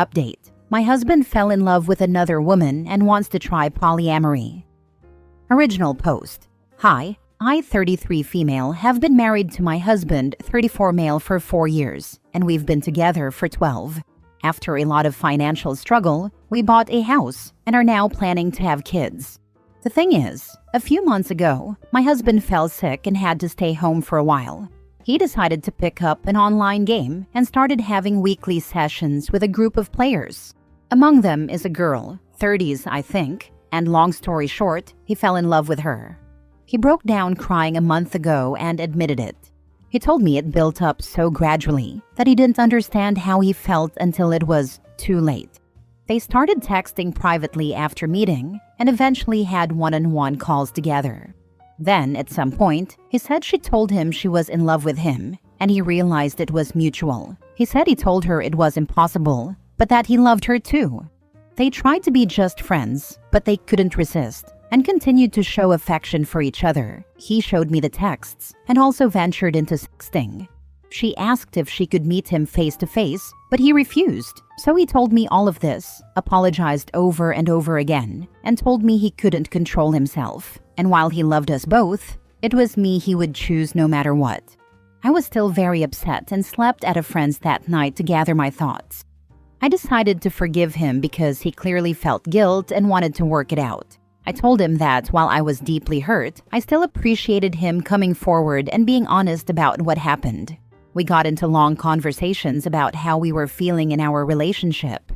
Update. My husband fell in love with another woman and wants to try polyamory. Original post. Hi, I, 33 female, have been married to my husband, 34 male, for 4 years, and we've been together for 12. After a lot of financial struggle, we bought a house and are now planning to have kids. The thing is, a few months ago, my husband fell sick and had to stay home for a while. He decided to pick up an online game and started having weekly sessions with a group of players. Among them is a girl, 30s I think, and long story short, he fell in love with her. He broke down crying a month ago and admitted it. He told me it built up so gradually that he didn't understand how he felt until it was too late. They started texting privately after meeting and eventually had one-on-one calls together. Then, at some point, he said she told him she was in love with him, and he realized it was mutual. He said he told her it was impossible, but that he loved her too. They tried to be just friends, but they couldn't resist, and continued to show affection for each other. He showed me the texts, and also ventured into sexting. She asked if she could meet him face to face, but he refused. So he told me all of this, apologized over and over again, and told me he couldn't control himself. And while he loved us both, it was me he would choose no matter what. I was still very upset and slept at a friend's that night to gather my thoughts. I decided to forgive him because he clearly felt guilt and wanted to work it out. I told him that while I was deeply hurt, I still appreciated him coming forward and being honest about what happened. We got into long conversations about how we were feeling in our relationship.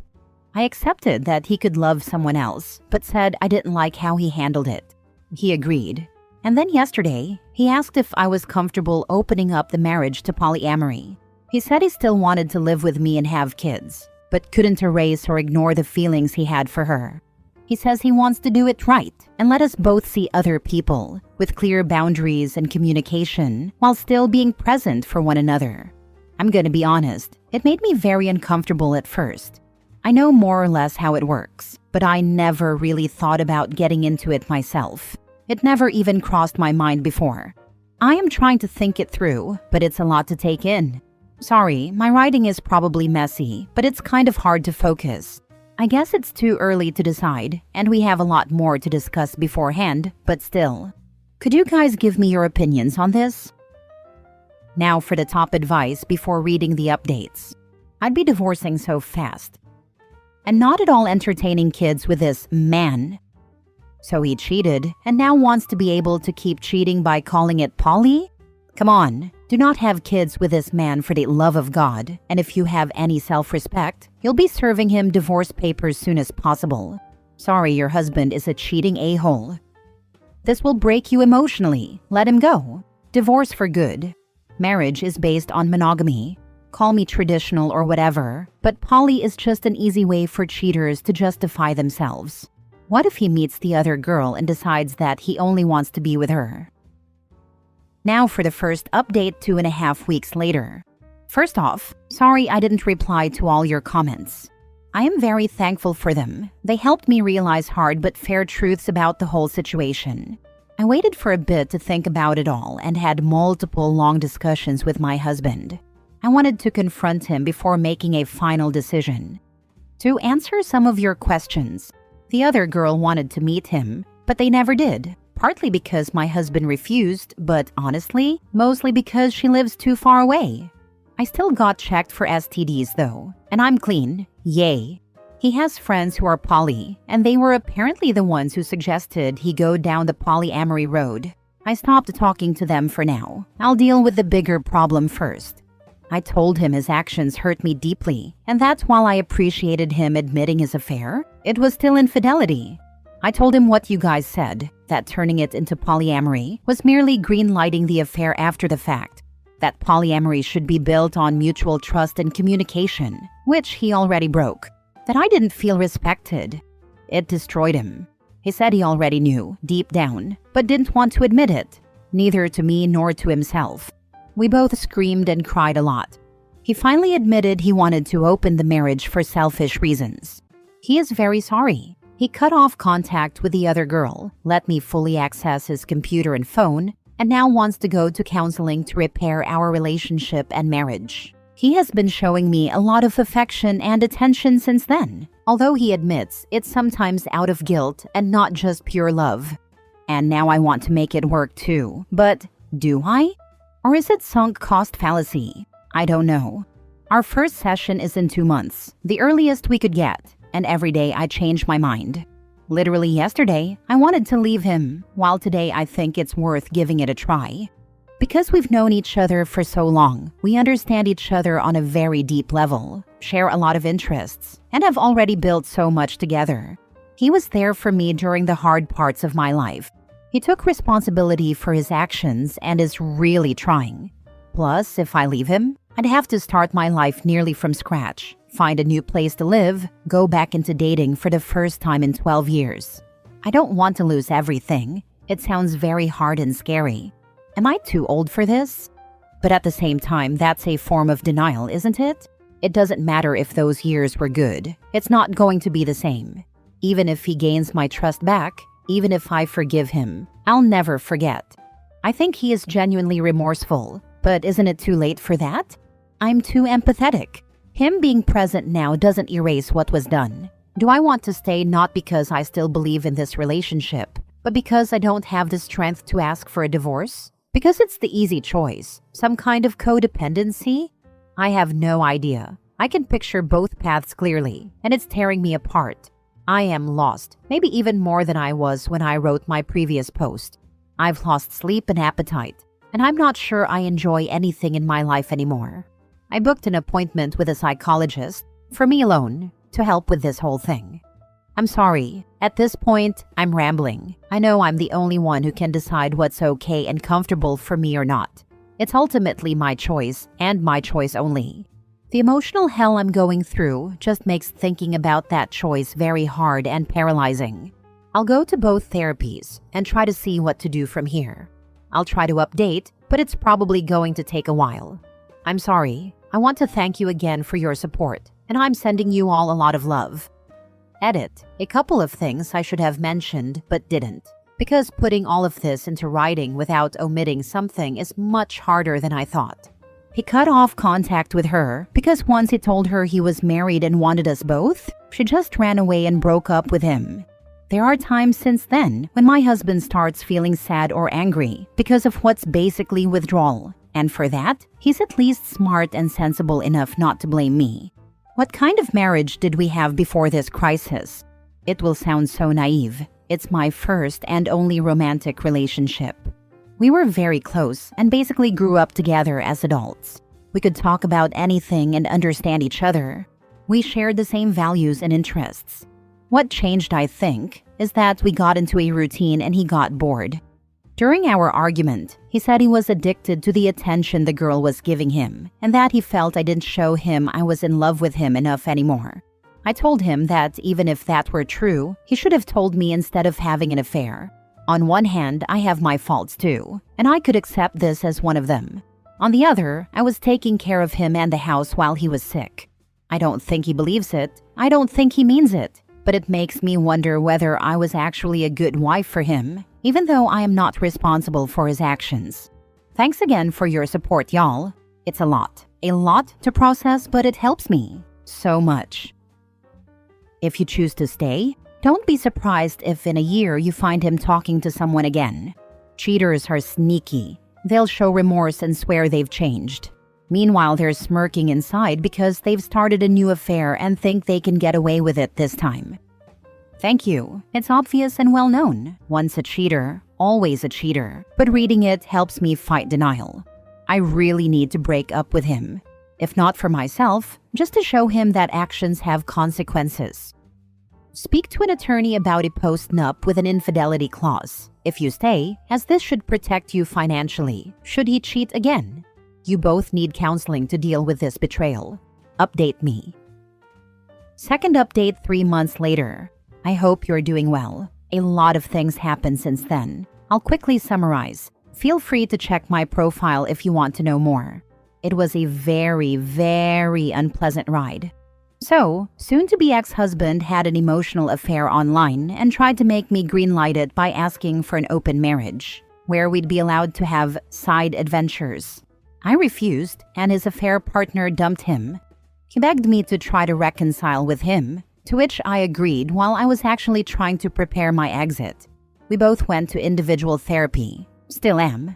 I accepted that he could love someone else, but said I didn't like how he handled it. He agreed. And then yesterday, he asked if I was comfortable opening up the marriage to polyamory. He said he still wanted to live with me and have kids, but couldn't erase or ignore the feelings he had for her. He says he wants to do it right and let us both see other people with clear boundaries and communication while still being present for one another. I'm gonna be honest, it made me very uncomfortable at first. I know more or less how it works, but I never really thought about getting into it myself. It never even crossed my mind before. I am trying to think it through, but it's a lot to take in. Sorry, my writing is probably messy, but it's kind of hard to focus. I guess it's too early to decide, and we have a lot more to discuss beforehand, but still. Could you guys give me your opinions on this? Now for the top advice before reading the updates. I'd be divorcing so fast. And not at all entertaining kids with this man. So he cheated and now wants to be able to keep cheating by calling it poly? Come on, do not have kids with this man for the love of God, and if you have any self-respect, you'll be serving him divorce papers soon as possible. Sorry, your husband is a cheating a-hole. This will break you emotionally. Let him go. Divorce for good. Marriage is based on monogamy. Call me traditional or whatever, but poly is just an easy way for cheaters to justify themselves. What if he meets the other girl and decides that he only wants to be with her? Now for the first update 2.5 weeks later. First off, sorry I didn't reply to all your comments. I am very thankful for them. They helped me realize hard but fair truths about the whole situation. I waited for a bit to think about it all and had multiple long discussions with my husband. I wanted to confront him before making a final decision. To answer some of your questions, the other girl wanted to meet him, but they never did. Partly because my husband refused, but honestly, mostly because she lives too far away. I still got checked for STDs though, and I'm clean. Yay. He has friends who are poly, and they were apparently the ones who suggested he go down the polyamory road. I stopped talking to them for now. I'll deal with the bigger problem first. I told him his actions hurt me deeply, and that while I appreciated him admitting his affair, it was still infidelity. I told him what you guys said, that turning it into polyamory was merely green-lighting the affair after the fact, that polyamory should be built on mutual trust and communication, which he already broke, that I didn't feel respected. It destroyed him. He said he already knew, deep down, but didn't want to admit it, neither to me nor to himself. We both screamed and cried a lot. He finally admitted he wanted to open the marriage for selfish reasons. He is very sorry. He cut off contact with the other girl, let me fully access his computer and phone, and now wants to go to counseling to repair our relationship and marriage. He has been showing me a lot of affection and attention since then, although he admits it's sometimes out of guilt and not just pure love. And now I want to make it work too, but do I? Or is it sunk cost fallacy? I don't know. Our first session is in 2 months, the earliest we could get, and every day I change my mind. Literally yesterday, I wanted to leave him, while today I think it's worth giving it a try. Because we've known each other for so long, we understand each other on a very deep level, share a lot of interests, and have already built so much together. He was there for me during the hard parts of my life. He took responsibility for his actions and is really trying. Plus, if I leave him, I'd have to start my life nearly from scratch, find a new place to live, go back into dating for the first time in 12 years. I don't want to lose everything. It sounds very hard and scary. Am I too old for this? But at the same time, that's a form of denial, isn't it? It doesn't matter if those years were good. It's not going to be the same. Even if he gains my trust back, even if I forgive him, I'll never forget. I think he is genuinely remorseful, but isn't it too late for that? I'm too empathetic. Him being present now doesn't erase what was done. Do I want to stay not because I still believe in this relationship, but because I don't have the strength to ask for a divorce? Because it's the easy choice. Some kind of codependency? I have no idea. I can picture both paths clearly, and it's tearing me apart. I am lost, maybe even more than I was when I wrote my previous post. I've lost sleep and appetite, and I'm not sure I enjoy anything in my life anymore. I booked an appointment with a psychologist, for me alone, to help with this whole thing. I'm sorry. At this point, I'm rambling. I know I'm the only one who can decide what's okay and comfortable for me or not. It's ultimately my choice, and my choice only. The emotional hell I'm going through just makes thinking about that choice very hard and paralyzing. I'll go to both therapies and try to see what to do from here. I'll try to update, but it's probably going to take a while. I'm sorry. I want to thank you again for your support, and I'm sending you all a lot of love. Edit. A couple of things I should have mentioned but didn't, because putting all of this into writing without omitting something is much harder than I thought. He cut off contact with her because once he told her he was married and wanted us both, she just ran away and broke up with him. There are times since then when my husband starts feeling sad or angry because of what's basically withdrawal, and for that, he's at least smart and sensible enough not to blame me. What kind of marriage did we have before this crisis? It will sound so naive. It's my first and only romantic relationship. We were very close and basically grew up together as adults. We could talk about anything and understand each other. We shared the same values and interests. What changed, I think, is that we got into a routine and he got bored. During our argument, he said he was addicted to the attention the girl was giving him, and that he felt I didn't show him I was in love with him enough anymore. I told him that even if that were true, he should have told me instead of having an affair. On one hand, I have my faults too, and I could accept this as one of them. On the other, I was taking care of him and the house while he was sick. I don't think he believes it. I don't think he means it. But it makes me wonder whether I was actually a good wife for him, even though I am not responsible for his actions. Thanks again for your support, y'all. It's a lot to process, but it helps me so much. If you choose to stay, don't be surprised if in a year you find him talking to someone again. Cheaters are sneaky. They'll show remorse and swear they've changed. Meanwhile, they're smirking inside because they've started a new affair and think they can get away with it this time. Thank you. It's obvious and well known. Once a cheater, always a cheater. But reading it helps me fight denial. I really need to break up with him. If not for myself, just to show him that actions have consequences. Speak to an attorney about a post-nup with an infidelity clause. If you stay, as this should protect you financially, should he cheat again. You both need counseling to deal with this betrayal. Update me. Second update 3 months later. I hope you're doing well. A lot of things happened since then. I'll quickly summarize. Feel free to check my profile if you want to know more. It was a very, very unpleasant ride. So, soon-to-be ex-husband had an emotional affair online and tried to make me green-light it by asking for an open marriage, where we'd be allowed to have side adventures. I refused, and his affair partner dumped him. He begged me to try to reconcile with him, to which I agreed while I was actually trying to prepare my exit. We both went to individual therapy. Still am.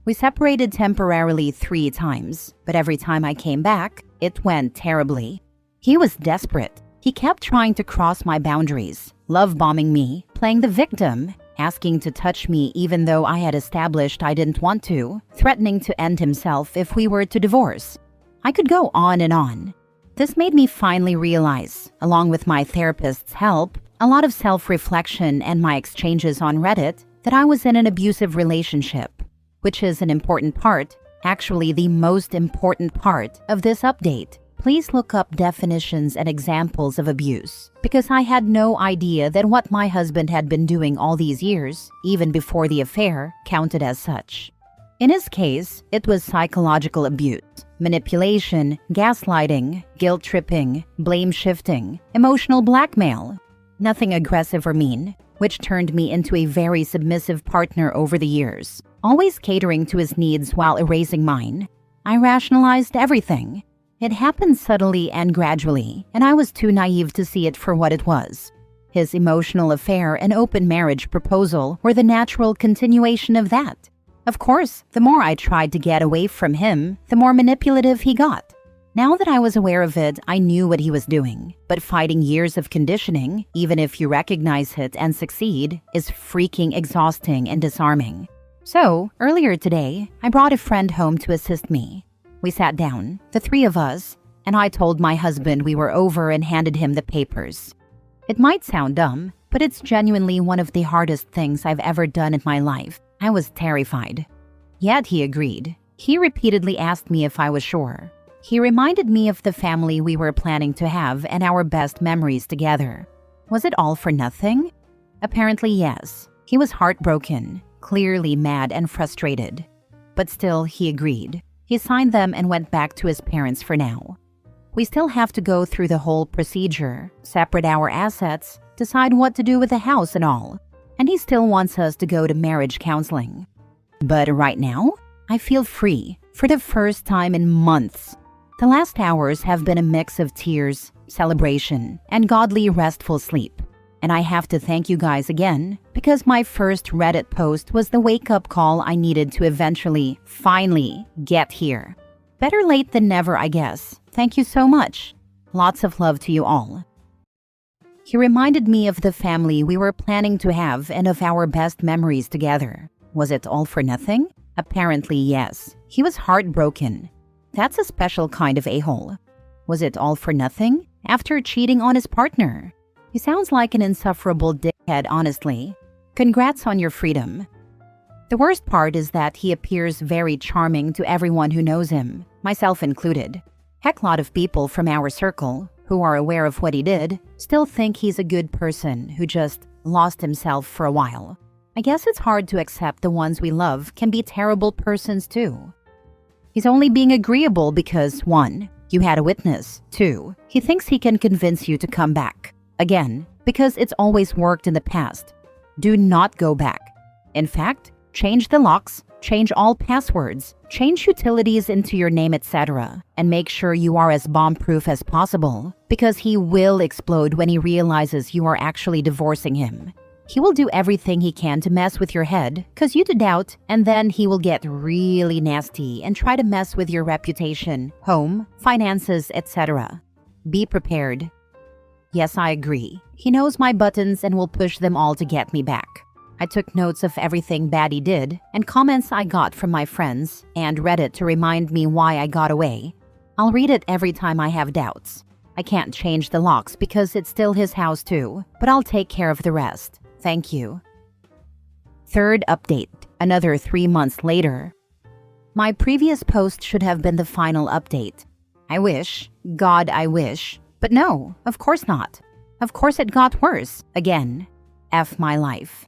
We separated temporarily 3 times, but every time I came back, it went terribly. He was desperate. He kept trying to cross my boundaries, love-bombing me, playing the victim, asking to touch me even though I had established I didn't want to, threatening to end himself if we were to divorce. I could go on and on. This made me finally realize, along with my therapist's help, a lot of self-reflection and my exchanges on Reddit, that I was in an abusive relationship, which is an important part, actually the most important part of this update. Please look up definitions and examples of abuse, because I had no idea that what my husband had been doing all these years, even before the affair, counted as such. In his case, it was psychological abuse, manipulation, gaslighting, guilt-tripping, blame-shifting, emotional blackmail. Nothing aggressive or mean, which turned me into a very submissive partner over the years, always catering to his needs while erasing mine. I rationalized everything. It happened subtly and gradually, and I was too naive to see it for what it was. His emotional affair and open marriage proposal were the natural continuation of that. Of course, the more I tried to get away from him, the more manipulative he got. Now that I was aware of it, I knew what he was doing. But fighting years of conditioning, even if you recognize it and succeed, is freaking exhausting and disarming. So, earlier today, I brought a friend home to assist me. We sat down, the 3 of us, and I told my husband we were over and handed him the papers. It might sound dumb, but it's genuinely one of the hardest things I've ever done in my life. I was terrified. Yet he agreed. He repeatedly asked me if I was sure. He reminded me of the family we were planning to have and our best memories together. Was it all for nothing? Apparently yes. He was heartbroken, clearly mad and frustrated. But still, he agreed. He signed them and went back to his parents for now. We still have to go through the whole procedure, separate our assets, decide what to do with the house and all. And he still wants us to go to marriage counseling. But right now, I feel free for the first time in months. The last hours have been a mix of tears, celebration, and godly restful sleep. And I have to thank you guys again, because my first Reddit post was the wake-up call I needed to eventually, finally, get here. Better late than never, I guess. Thank you so much. Lots of love to you all. He reminded me of the family we were planning to have and of our best memories together. Was it all for nothing? Apparently, yes. He was heartbroken. That's a special kind of a-hole. Was it all for nothing? After cheating on his partner? He sounds like an insufferable dickhead, honestly. Congrats on your freedom. The worst part is that he appears very charming to everyone who knows him, myself included. Heck, lot of people from our circle, who are aware of what he did, still think he's a good person who just lost himself for a while. I guess it's hard to accept the ones we love can be terrible persons too. He's only being agreeable because 1. You had a witness. 2. He thinks he can convince you to come back. Again, because it's always worked in the past. Do not go back. In fact, change the locks, change all passwords, change utilities into your name, etc. And make sure you are as bomb-proof as possible, because he will explode when he realizes you are actually divorcing him. He will do everything he can to mess with your head, cause you to doubt, and then he will get really nasty and try to mess with your reputation, home, finances, etc. Be prepared. Yes, I agree. He knows my buttons and will push them all to get me back. I took notes of everything bad he did and comments I got from my friends and Reddit to remind me why I got away. I'll read it every time I have doubts. I can't change the locks because it's still his house too, but I'll take care of the rest. Thank you. Third update, another 3 months later. My previous post should have been the final update. I wish, God I wish, but no, of course not. Of course it got worse, again. F my life.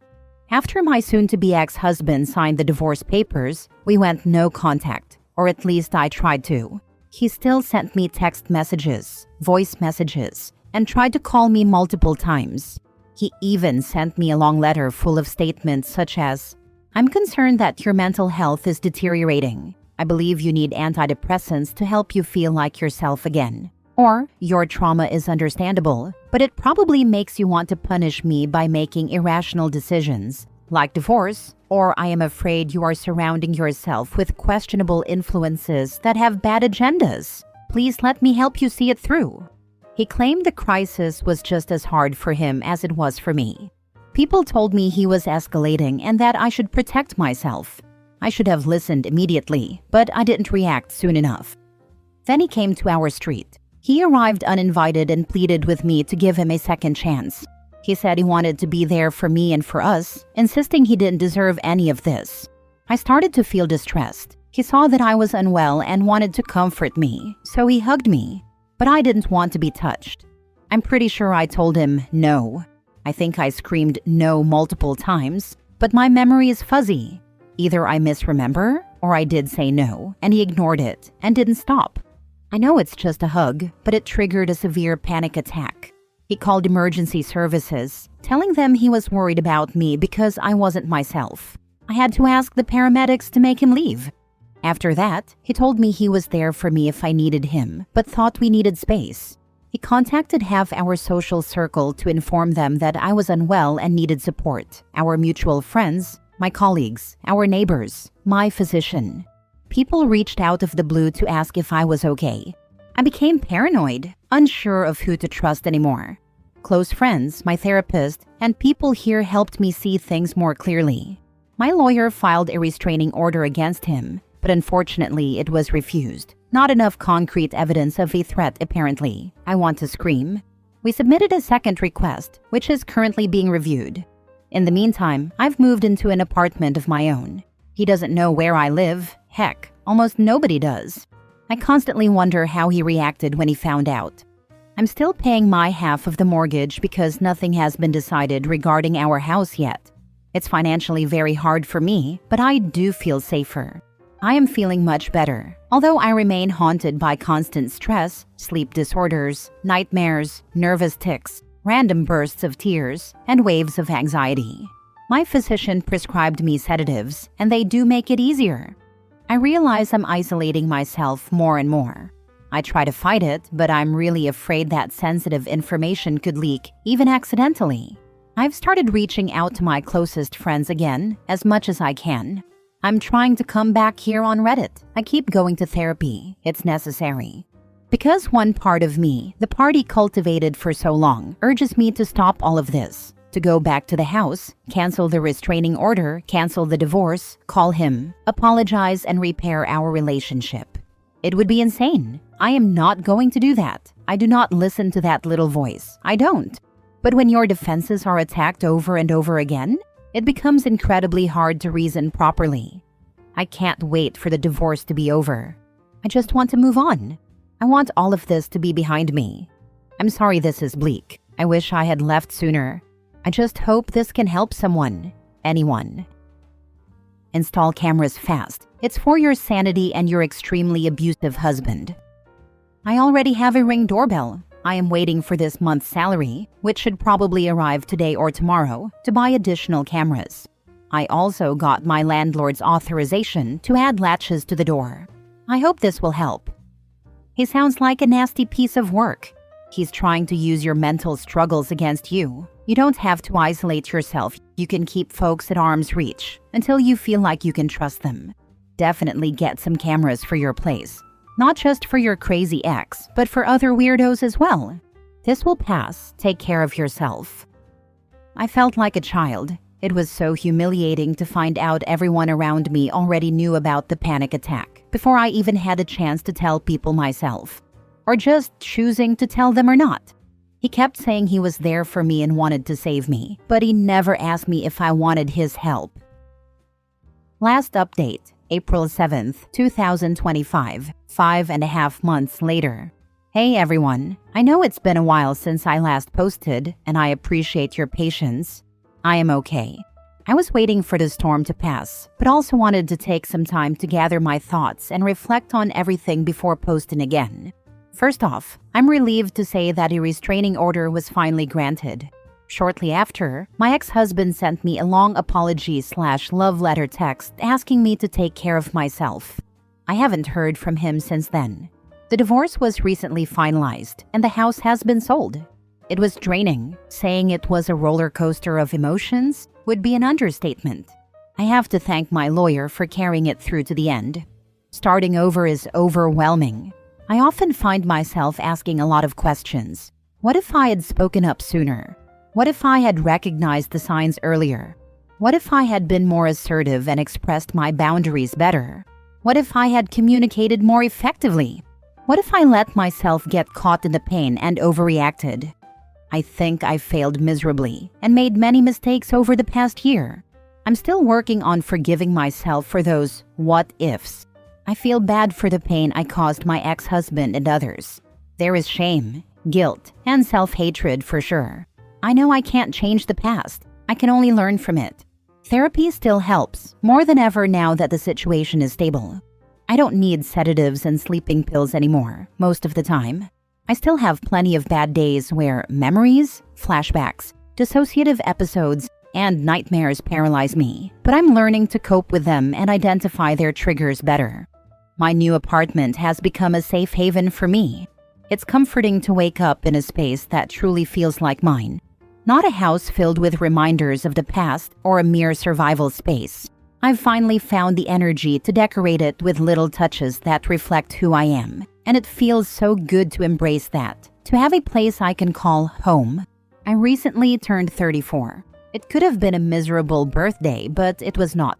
After my soon-to-be ex-husband signed the divorce papers, we went no contact, or at least I tried to. He still sent me text messages, voice messages, and tried to call me multiple times. He even sent me a long letter full of statements such as, "I'm concerned that your mental health is deteriorating. I believe you need antidepressants to help you feel like yourself again. Or, your trauma is understandable, but it probably makes you want to punish me by making irrational decisions, like divorce, or I am afraid you are surrounding yourself with questionable influences that have bad agendas. Please let me help you see it through. He claimed the crisis was just as hard for him as it was for me. People told me he was escalating and that I should protect myself. I should have listened immediately, but I didn't react soon enough. Then he came to our street. He arrived uninvited and pleaded with me to give him a second chance. He said he wanted to be there for me and for us, insisting he didn't deserve any of this. I started to feel distressed. He saw that I was unwell and wanted to comfort me, so he hugged me. But I didn't want to be touched. I'm pretty sure I told him no. I think I screamed no multiple times, but my memory is fuzzy. Either I misremember, or I did say no, and he ignored it and didn't stop. I know it's just a hug, but it triggered a severe panic attack. He called emergency services, telling them he was worried about me because I wasn't myself. I had to ask the paramedics to make him leave. After that, he told me he was there for me if I needed him, but thought we needed space. He contacted half our social circle to inform them that I was unwell and needed support. Our mutual friends, my colleagues, our neighbors, my physician. People reached out of the blue to ask if I was okay. I became paranoid, unsure of who to trust anymore. Close friends, my therapist, and people here helped me see things more clearly. My lawyer filed a restraining order against him, but unfortunately it was refused. Not enough concrete evidence of a threat, apparently. I want to scream. We submitted a second request, which is currently being reviewed. In the meantime, I've moved into an apartment of my own. He doesn't know where I live. Heck, almost nobody does. I constantly wonder how he reacted when he found out. I'm still paying my half of the mortgage because nothing has been decided regarding our house yet. It's financially very hard for me, but I do feel safer. I am feeling much better, although I remain haunted by constant stress, sleep disorders, nightmares, nervous tics, random bursts of tears, and waves of anxiety. My physician prescribed me sedatives, and they do make it easier. I realize I'm isolating myself more and more. I try to fight it, but I'm really afraid that sensitive information could leak, even accidentally. I've started reaching out to my closest friends again, as much as I can. I'm trying to come back here on Reddit. I keep going to therapy. It's necessary. Because one part of me, the party cultivated for so long, urges me to stop all of this. To go back to the house, cancel the restraining order, cancel the divorce, call him, apologize, and repair our relationship. It would be insane. I am not going to do that. I do not listen to that little voice. I don't. But when your defenses are attacked over and over again, it becomes incredibly hard to reason properly. I can't wait for the divorce to be over. I just want to move on. I want all of this to be behind me. I'm sorry this is bleak. I wish I had left sooner. I just hope this can help someone. Anyone. Install cameras fast. It's for your sanity and your extremely abusive husband. I already have a Ring doorbell. I am waiting for this month's salary, which should probably arrive today or tomorrow, to buy additional cameras. I also got my landlord's authorization to add latches to the door. I hope this will help. He sounds like a nasty piece of work. He's trying to use your mental struggles against you. You don't have to isolate yourself. You can keep folks at arm's reach until you feel like you can trust them. Definitely get some cameras for your place. Not just for your crazy ex, but for other weirdos as well. This will pass. Take care of yourself. I felt like a child. It was so humiliating to find out everyone around me already knew about the panic attack before I even had a chance to tell people myself. Or just choosing to tell them or not. He kept saying he was there for me and wanted to save me, but he never asked me if I wanted his help. Last update, April 7th, 2025, 5.5 months later. Hey everyone, I know it's been a while since I last posted, and I appreciate your patience. I am okay. I was waiting for the storm to pass, but also wanted to take some time to gather my thoughts and reflect on everything before posting again. First off, I'm relieved to say that a restraining order was finally granted. Shortly after, my ex-husband sent me a long apology/love letter text asking me to take care of myself. I haven't heard from him since then. The divorce was recently finalized and the house has been sold. It was draining. Saying it was a roller coaster of emotions would be an understatement. I have to thank my lawyer for carrying it through to the end. Starting over is overwhelming. I often find myself asking a lot of questions. What if I had spoken up sooner? What if I had recognized the signs earlier? What if I had been more assertive and expressed my boundaries better? What if I had communicated more effectively? What if I let myself get caught in the pain and overreacted? I think I failed miserably and made many mistakes over the past year. I'm still working on forgiving myself for those what ifs. I feel bad for the pain I caused my ex-husband and others. There is shame, guilt, and self-hatred for sure. I know I can't change the past. I can only learn from it. Therapy still helps, more than ever now that the situation is stable. I don't need sedatives and sleeping pills anymore, most of the time. I still have plenty of bad days where memories, flashbacks, dissociative episodes, and nightmares paralyze me, but I'm learning to cope with them and identify their triggers better. My new apartment has become a safe haven for me. It's comforting to wake up in a space that truly feels like mine, not a house filled with reminders of the past or a mere survival space. I've finally found the energy to decorate it with little touches that reflect who I am, and it feels so good to embrace that, to have a place I can call home. I recently turned 34. It could have been a miserable birthday, but it was not.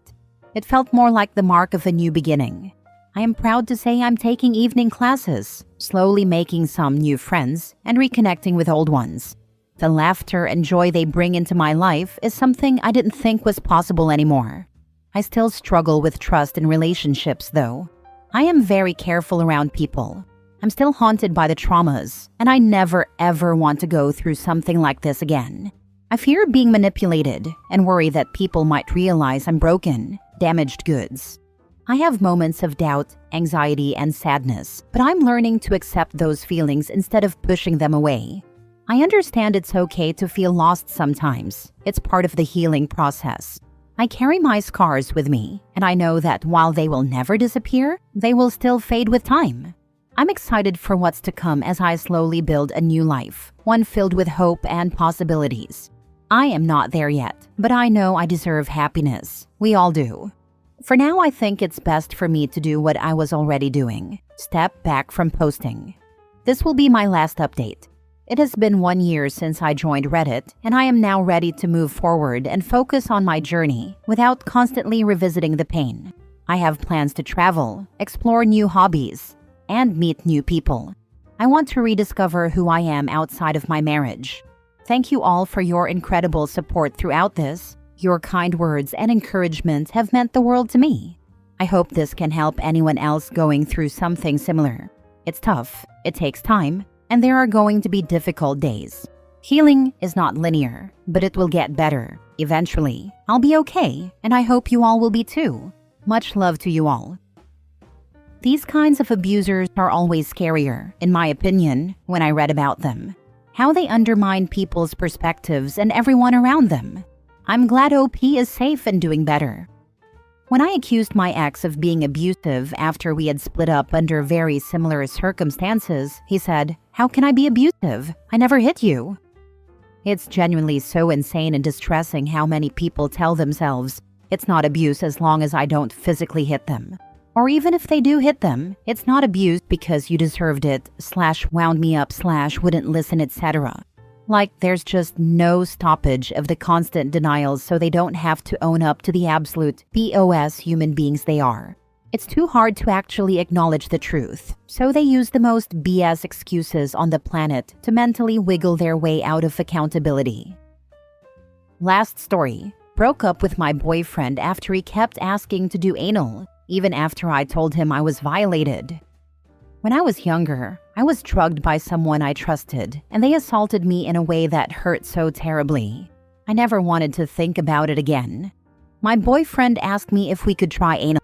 It felt more like the mark of a new beginning. I am proud to say I'm taking evening classes, slowly making some new friends and reconnecting with old ones. The laughter and joy they bring into my life is something I didn't think was possible anymore. I still struggle with trust in relationships, though. I am very careful around people. I'm still haunted by the traumas, and I never ever want to go through something like this again. I fear being manipulated and worry that people might realize I'm broken, damaged goods. I have moments of doubt, anxiety, and sadness, but I'm learning to accept those feelings instead of pushing them away. I understand it's okay to feel lost sometimes. It's part of the healing process. I carry my scars with me, and I know that while they will never disappear, they will still fade with time. I'm excited for what's to come as I slowly build a new life, one filled with hope and possibilities. I am not there yet, but I know I deserve happiness. We all do. For now, I think it's best for me to do what I was already doing. Step back from posting. This will be my last update. It has been 1 year since I joined Reddit, and I am now ready to move forward and focus on my journey without constantly revisiting the pain. I have plans to travel, explore new hobbies, and meet new people. I want to rediscover who I am outside of my marriage. Thank you all for your incredible support throughout this. Your kind words and encouragement have meant the world to me. I hope this can help anyone else going through something similar. It's tough, it takes time, and there are going to be difficult days. Healing is not linear, but it will get better. Eventually, I'll be okay, and I hope you all will be too. Much love to you all. These kinds of abusers are always scarier, in my opinion, when I read about them. How they undermine people's perspectives and everyone around them. I'm glad OP is safe and doing better. When I accused my ex of being abusive after we had split up under very similar circumstances, he said, "How can I be abusive? I never hit you." It's genuinely so insane and distressing how many people tell themselves, it's not abuse as long as I don't physically hit them. Or even if they do hit them, it's not abuse because you deserved it, /wound me up / wouldn't listen, etc. Like there's just no stoppage of the constant denials so they don't have to own up to the absolute BOS human beings they are. It's too hard to actually acknowledge the truth, so they use the most BS excuses on the planet to mentally wiggle their way out of accountability. Last story. Broke up with my boyfriend after he kept asking to do anal, even after I told him I was violated. When I was younger, I was drugged by someone I trusted, and they assaulted me in a way that hurt so terribly. I never wanted to think about it again. My boyfriend asked me if we could try anal.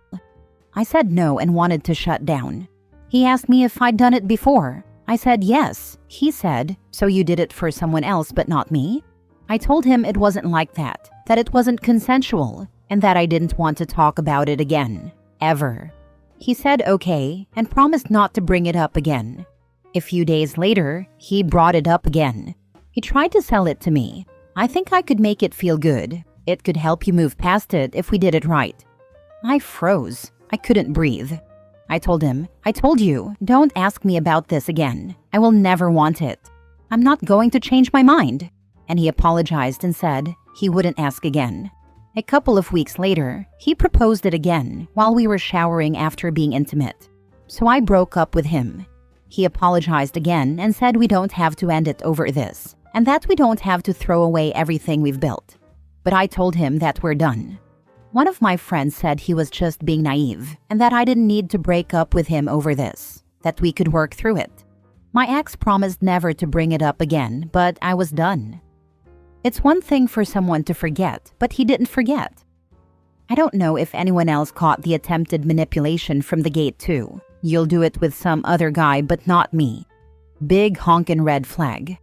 I said no and wanted to shut down. He asked me if I'd done it before. I said yes. He said, "So you did it for someone else but not me?" I told him it wasn't like that it wasn't consensual, and that I didn't want to talk about it again. Ever. He said okay and promised not to bring it up again. A few days later, he brought it up again. He tried to sell it to me. I think I could make it feel good. It could help you move past it if we did it right. I froze. I couldn't breathe. I told him, I told you, don't ask me about this again. I will never want it. I'm not going to change my mind. And he apologized and said he wouldn't ask again. A couple of weeks later, he proposed it again while we were showering after being intimate. So I broke up with him. He apologized again and said we don't have to end it over this, and that we don't have to throw away everything we've built. But I told him that we're done. One of my friends said he was just being naive and that I didn't need to break up with him over this, that we could work through it. My ex promised never to bring it up again, but I was done. It's one thing for someone to forget, but he didn't forget. I don't know if anyone else caught the attempted manipulation from the gate too. You'll do it with some other guy, but not me. Big honkin' red flag.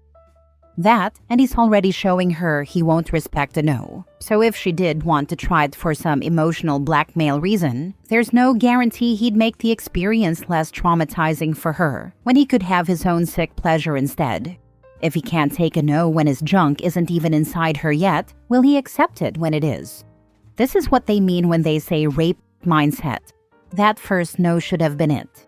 That, and he's already showing her he won't respect a no. So if she did want to try it for some emotional blackmail reason, there's no guarantee he'd make the experience less traumatizing for her when he could have his own sick pleasure instead. If he can't take a no when his junk isn't even inside her yet, will he accept it when it is? This is what they mean when they say rape mindset. That first no should have been it.